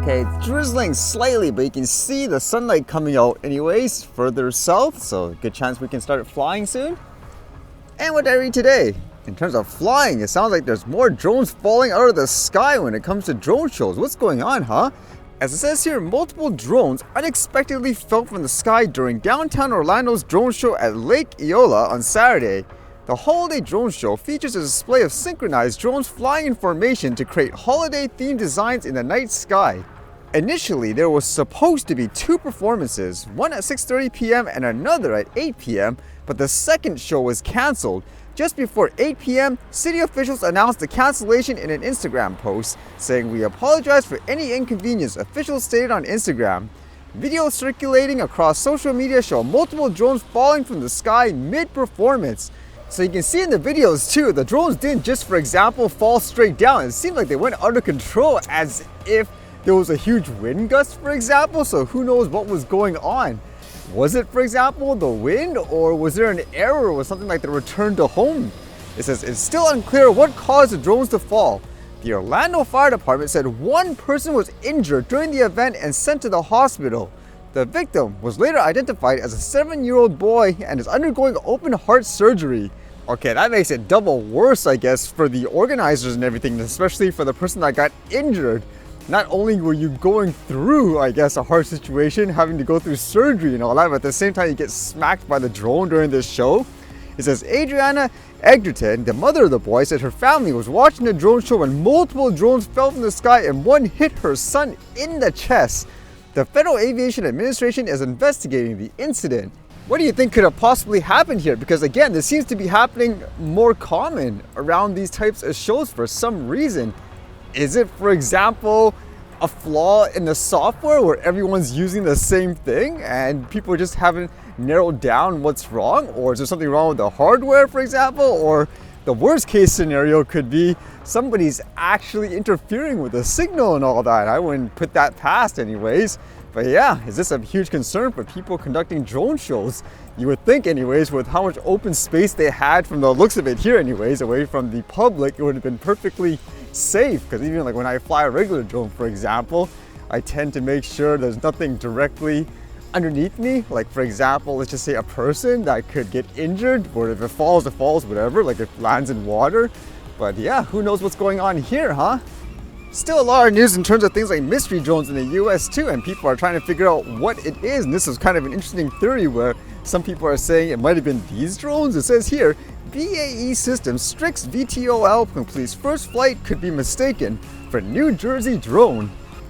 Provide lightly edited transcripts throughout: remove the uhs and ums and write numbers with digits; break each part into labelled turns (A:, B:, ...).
A: Okay, it's drizzling slightly, but you can see the sunlight coming out anyways, further south, so good chance we can start flying soon. And what did I read today? In terms of flying, it sounds like there's more drones falling out of the sky when it comes to drone shows. What's going on, huh? As it says here, multiple drones unexpectedly fell from the sky during downtown Orlando's drone show at Lake Eola on Saturday. The holiday drone show features a display of synchronized drones flying in formation to create holiday-themed designs in the night sky. Initially, there was supposed to be two performances, one at 6:30 p.m. and another at 8 p.m., but the second show was cancelled. Just before 8 p.m., city officials announced the cancellation in an Instagram post, saying, "We apologize for any inconvenience," officials stated on Instagram. Videos circulating across social media show multiple drones falling from the sky mid-performance. So you can see in the videos too, the drones didn't just, for example, fall straight down. It seemed like they went out of control as if there was a huge wind gust, for example, so who knows what was going on. Was it, for example, the wind, or was there an error or something like the return to home? It says it's still unclear what caused the drones to fall. The Orlando Fire Department said one person was injured during the event and sent to the hospital. The victim was later identified as a 7-year-old boy and is undergoing open heart surgery. Okay, that makes it double worse, I guess, for the organizers and everything, especially for the person that got injured. Not only were you going through, I guess, a hard situation, having to go through surgery and all that, but at the same time you get smacked by the drone during this show. It says Adriana Egerton, the mother of the boy, said her family was watching the drone show when multiple drones fell from the sky and one hit her son in the chest. The Federal Aviation Administration is investigating the incident. What do you think could have possibly happened here? Because again, this seems to be happening more common around these types of shows for some reason. Is it, for example, a flaw in the software where everyone's using the same thing and people just haven't narrowed down what's wrong? Or is there something wrong with the hardware, for example? Or the worst case scenario could be somebody's actually interfering with the signal and all that. I wouldn't put that past anyways. But yeah, is this a huge concern for people conducting drone shows? You would think anyways, with how much open space they had from the looks of it here anyways, away from the public, it would have been perfectly safe. Because even like when I fly a regular drone, for example, I tend to make sure there's nothing directly underneath me. Like for example, let's just say a person that could get injured, or if it falls, whatever, like it lands in water. But yeah, who knows what's going on here, huh? Still a lot of news in terms of things like mystery drones in the US too, and people are trying to figure out what it is. And this is kind of an interesting theory where some people are saying it might have been these drones. It says here, BAE Systems Strix VTOL completes first flight, could be mistaken for New Jersey drone.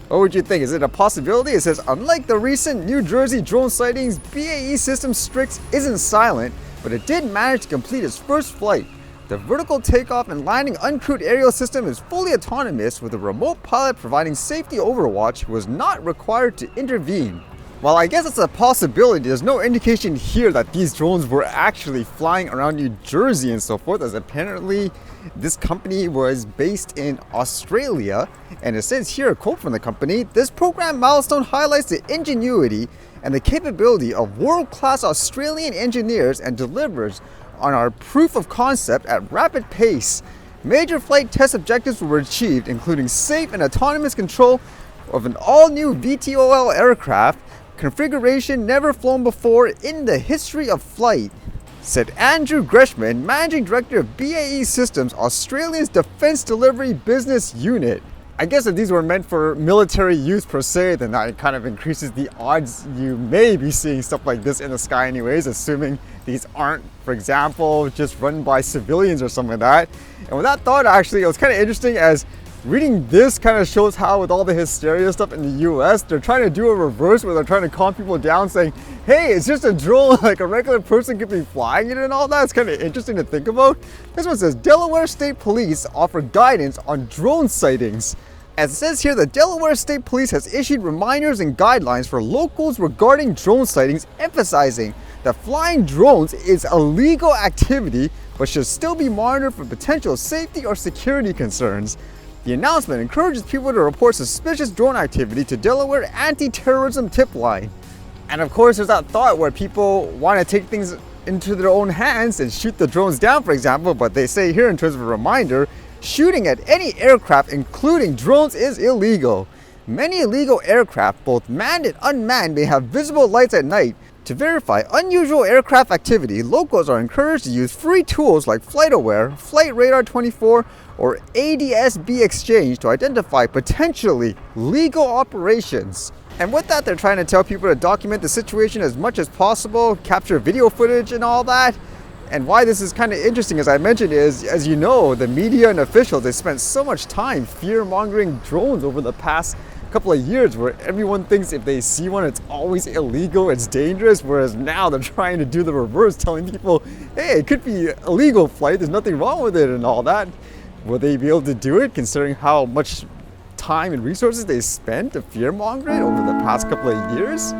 A: What would you think? Is it a possibility? It says, unlike the recent New Jersey drone sightings, BAE Systems Strix isn't silent, but it did manage to complete its first flight. The vertical takeoff and landing uncrewed aerial system is fully autonomous, with a remote pilot providing safety overwatch who was not required to intervene. While I guess it's a possibility, there's no indication here that these drones were actually flying around New Jersey and so forth, as apparently this company was based in Australia. And it says here, a quote from the company, "This program milestone highlights the ingenuity and the capability of world-class Australian engineers and delivers on our proof of concept at rapid pace. Major flight test objectives were achieved, including safe and autonomous control of an all-new VTOL aircraft, configuration never flown before in the history of flight," said Andrew Greshman, Managing Director of BAE Systems Australia's Defence Delivery Business Unit. I guess if these were meant for military use per se, then that kind of increases the odds you may be seeing stuff like this in the sky anyways, assuming these aren't, for example, just run by civilians or something like that. And with that thought, actually, it was kind of interesting, as reading this kind of shows how with all the hysteria stuff in the US, they're trying to do a reverse where they're trying to calm people down, saying, hey, it's just a drone, like a regular person could be flying it and all that. It's kind of interesting to think about. This one says, Delaware State Police offer guidance on drone sightings. As it says here, the Delaware State Police has issued reminders and guidelines for locals regarding drone sightings, emphasizing that flying drones is a legal activity but should still be monitored for potential safety or security concerns. The announcement encourages people to report suspicious drone activity to Delaware Anti-Terrorism Tip Line. And of course, there's that thought where people want to take things into their own hands and shoot the drones down, for example, but they say here in terms of a reminder, shooting at any aircraft, including drones, is illegal. Many illegal aircraft, both manned and unmanned, may have visible lights at night. To verify unusual aircraft activity, locals are encouraged to use free tools like FlightAware, Flight Radar 24, or ADS-B Exchange to identify potentially legal operations. And with that, they're trying to tell people to document the situation as much as possible, capture video footage and all that. And why this is kind of interesting, as I mentioned, is, as you know, the media and officials, they spent so much time fear-mongering drones over the past couple of years, where everyone thinks if they see one, it's always illegal, it's dangerous, whereas now they're trying to do the reverse, telling people, hey, it could be a legal flight, there's nothing wrong with it and all that. Will they be able to do it, considering how much time and resources they spent to fear-monger it over the past couple of years?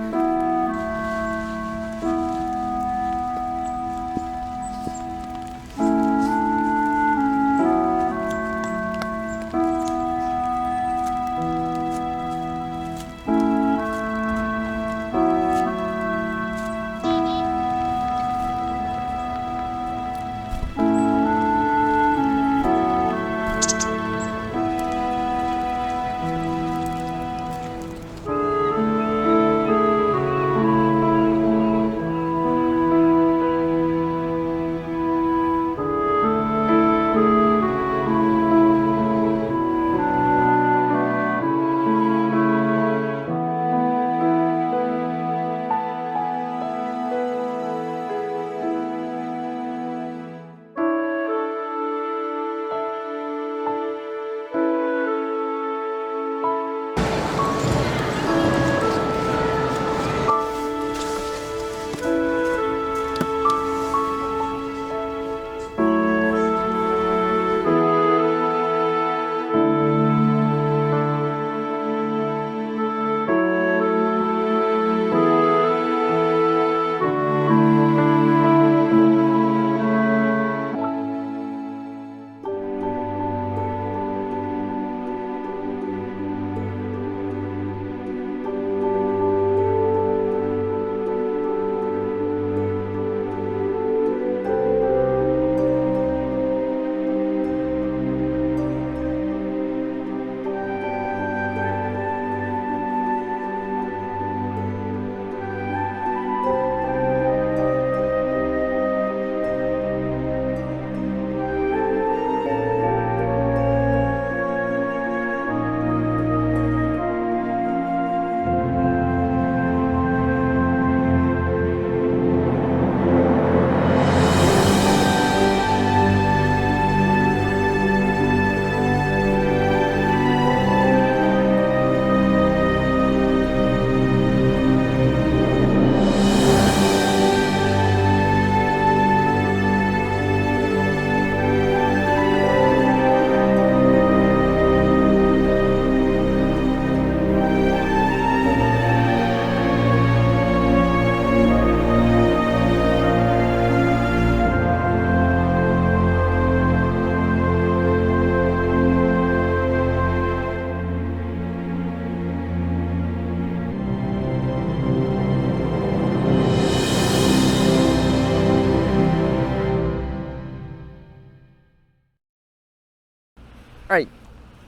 A: All right,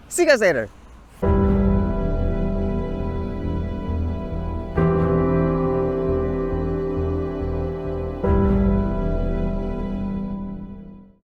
A: see you guys later.